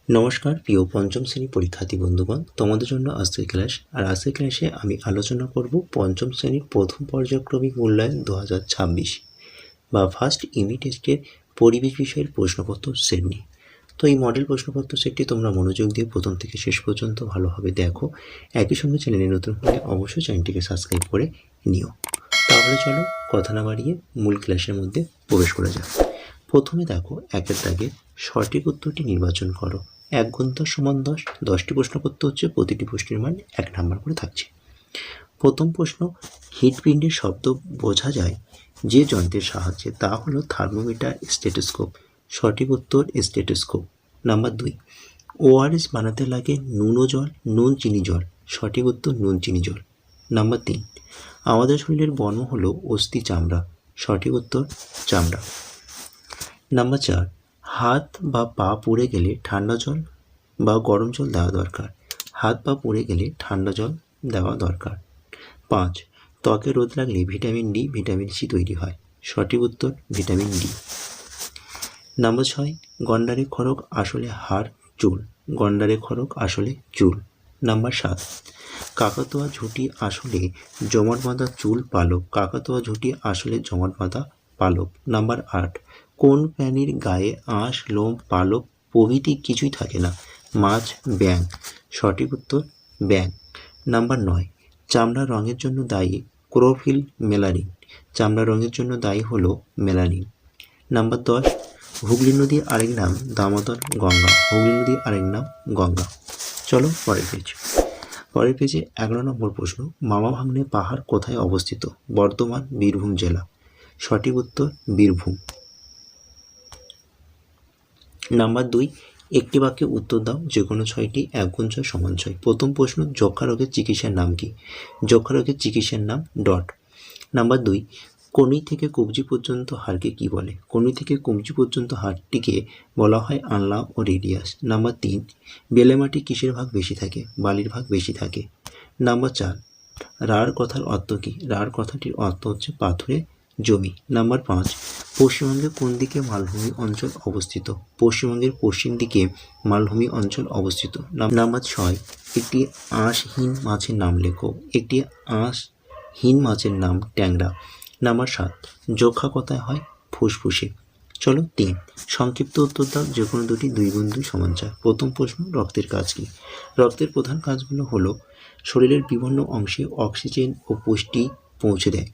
নমস্কার প্রিয় পঞ্চম শ্রেণী পরীক্ষার্থী বন্ধুগণ, তোমাদের জন্য আজকের ক্লাস। আর আজকের ক্লাসে আমি আলোচনা করব পঞ্চম শ্রেণীর প্রথম পর্যায়ক্রমিক মূল্যায়ন 2026 বা ফার্স্ট ইউনিট টেস্টের পরিবেশ বিষয়ের প্রশ্নপত্র সেট নিয়ে। তো এই মডেল প্রশ্নপত্র সেটটি তোমরা মনোযোগ দিয়ে প্রথম থেকে শেষ পর্যন্ত ভালোভাবে দেখো। একই সঙ্গে চ্যানেলে নতুন হলে অবশ্যই চ্যানেলটিকে সাবস্ক্রাইব করে নিও। তাহলে চলো কথা না বাড়িয়ে মূল ক্লাসের মধ্যে প্রবেশ করা যাক। প্রথমে দেখো, একের দাগে সঠিক উত্তরটি নির্বাচন করো। 1 × 10 = 10। 10টি প্রশ্ন করতে হচ্ছে, প্রতিটি প্রশ্নের মান 1 নাম্বার করে থাকছে। প্রথম প্রশ্ন, হৃৎপিণ্ডের শব্দ বোঝা যায় যে যন্ত্রের সাহায্যে, তা হলো থার্মোমিটার, স্টেথোস্কোপ। সঠিক উত্তর স্টেথোস্কোপ। নাম্বার 2, ওআরএস বানাতে লাগে নুন ও জল, নুন চিনি জল। সঠিক উত্তর নুন চিনি জল। নাম্বার 3, আমাদের শরীরের বর্ণ হলো অস্থি চামড়া। সঠিক উত্তর চামড়া। নাম্বার 4, হাত বা পা পুড়ে গেলে ঠান্ডা জল বা গরম জল দেওয়া দরকার। হাত পা পুড়ে গেলে ঠান্ডা জল দেওয়া দরকার। 5, ত্বকে রোদ লাগলে ভিটামিন ডি, ভিটামিন সি তৈরি হয়। সঠিক উত্তর ভিটামিন ডি। নাম্বার 6, গন্ডারে খড়গ আসলে হাড় চুল। গন্ডারে খড়গ আসলে চুল। নাম্বার 7, কাকাতুয়া ঝুঁটি আসলে জমাট বাঁধা চুল পালক। কাকাতুয়া ঝুঁটি আসলে জমাট বাঁধা পালক। নাম্বার 8, কোন প্রাণীর গায়ে আঁশ, লোম, পালক প্রভৃতি কিছুই থাকে না? মাছ, ব্যাঙ। সঠিক উত্তর ব্যাঙ। নাম্বার 9, চামড়ার রঙের জন্য দায়ী ক্লোরোফিল, মেলানিন। চামড়ার রঙের জন্য দায়ী হলো মেলানিন। নাম্বার 10, হুগলি নদীর আরেক নাম দামোদর, গঙ্গা। হুগলি নদীর আরেক নাম গঙ্গা। চলো পরের পেজ। পরের পেজে 11 নম্বর প্রশ্ন, মামা ভাগ্নে পাহাড় কোথায় অবস্থিত? বর্ধমান, বীরভূম জেলা। সঠিক উত্তর বীরভূম। নাম্বার 2, একটি বাক্যে উত্তর দাও যে কোনো 6টি। 1 × 6 = 6। প্রথম প্রশ্ন, যক্ষা রোগের চিকিৎসার নাম কি? যক্ষা রোগের চিকিৎসার নাম ডট। নাম্বার 2, কনুই থেকে কবজি পর্যন্ত হাড়কে কি বলে? কনুই থেকে কবজি পর্যন্ত হাড়টিকে বলা হয় আনলা ও রেডিয়াস। নাম্বার 3, বেলে মাটি কিসের ভাগ বেশি থাকে? বালির ভাগ বেশি থাকে। নাম্বার 4, রাঢ় কথার অর্থ কী? রাঢ় কথাটির অর্থ হচ্ছে পাথুরে জমি। নাম্বার 5, পশ্চিমবঙ্গের কোন দিকে মালভূমি অঞ্চল অবস্থিত? পশ্চিমবঙ্গের পশ্চিম দিকে মালভূমি অঞ্চল অবস্থিত। নাম্বার 6, একটি আঁশহীন মাছের নাম লেখো। একটি আঁশহীন মাছের নাম ট্যাংরা। নাম্বার 7, যক্ষা কোথায় হয়? ফুসফুসে। চলো 3, সংক্ষিপ্ত উত্তর দাও যে কোনো দুটি। 2 × 2 = 4। প্রথম প্রশ্ন, রক্তের কাজ কী? রক্তের প্রধান কাজগুলো হলো শরীরের বিভিন্ন অংশে অক্সিজেন ও পুষ্টি পৌঁছে দেয়,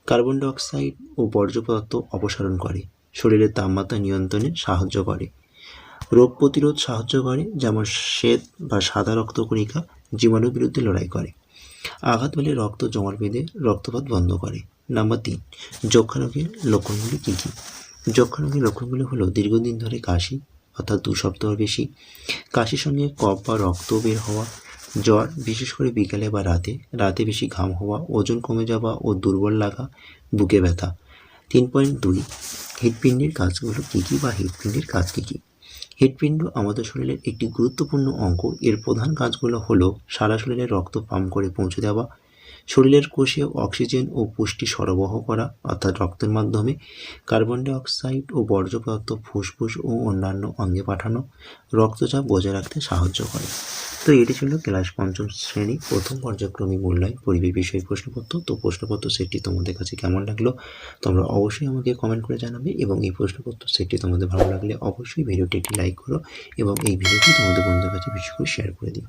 কার্বন ডাই অক্সাইড ও বর্জ্য পদার্থ অপসারণ করে, শরীরের তাপমাত্রা নিয়ন্ত্রণে সাহায্য করে, রোগ প্রতিরোধ সাহায্য করে, যেমন শ্বেত বা সাদা রক্তকণিকা জীবাণুর বিরুদ্ধে লড়াই করে, আঘাত পেলে রক্ত জমাট বেঁধে রক্তপাত বন্ধ করে। নাম্বার 3, যক্ষা রোগের লক্ষণগুলি কী কী? যক্ষা রোগের লক্ষণগুলি হলো দীর্ঘদিন ধরে কাশি, অর্থাৎ 2 সপ্তাহ বেশি, কাশির সঙ্গে কফ বা রক্ত বের হওয়া, জ্বর বিশেষ করে বিকালে বা রাতে বেশি ঘাম হওয়া, ওজন কমে যাওয়া ও দুর্বল লাগা, বুকে ব্যথা। 3.2, হৃৎপিণ্ডের কাজগুলো কী কী বা হৃৎপিণ্ডের কাজ কী কী? হৃৎপিণ্ড আমাদের শরীরের একটি গুরুত্বপূর্ণ অঙ্গ। এর প্রধান কাজগুলো হলো সারা শরীরে রক্ত পাম্প করে পৌঁছে দেওয়া, শরীরের কোষে অক্সিজেন ও পুষ্টি সরবরাহ করা অর্থাৎ রক্তের মাধ্যমে, কার্বন ডাই অক্সাইড ও বর্জ্য পদার্থ ফুসফুস ও অন্যান্য অঙ্গে পাঠানো, রক্তচাপ বজায় রাখতে সাহায্য করে। তো এটি ছিল ক্লাস 5ম শ্রেণী প্রথম পর্যায়ক্রমিক মূল্যায়ন পরিবেশ বিষয়ক প্রশ্নপত্র। তো প্রশ্নপত্র সেটটি তোমাদের কাছে কেমন লাগলো তোমরা অবশ্যই আমাকে কমেন্ট করে জানাবে, এবং এই প্রশ্নপত্র সেটটি তোমাদের ভালো লাগলে অবশ্যই ভিডিওটি একটি লাইক করো এবং এই ভিডিওটি তোমাদের বন্ধুদের কাছে বেশি করে শেয়ার করে দিও।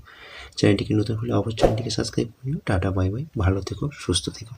চ্যানেলটিকে নতুন হলে অবশ্যই চ্যানেলটিকে সাবস্ক্রাইব করে নিও। টাটা, বাই বাই, ভালো থেকো, সুস্থ থেকো।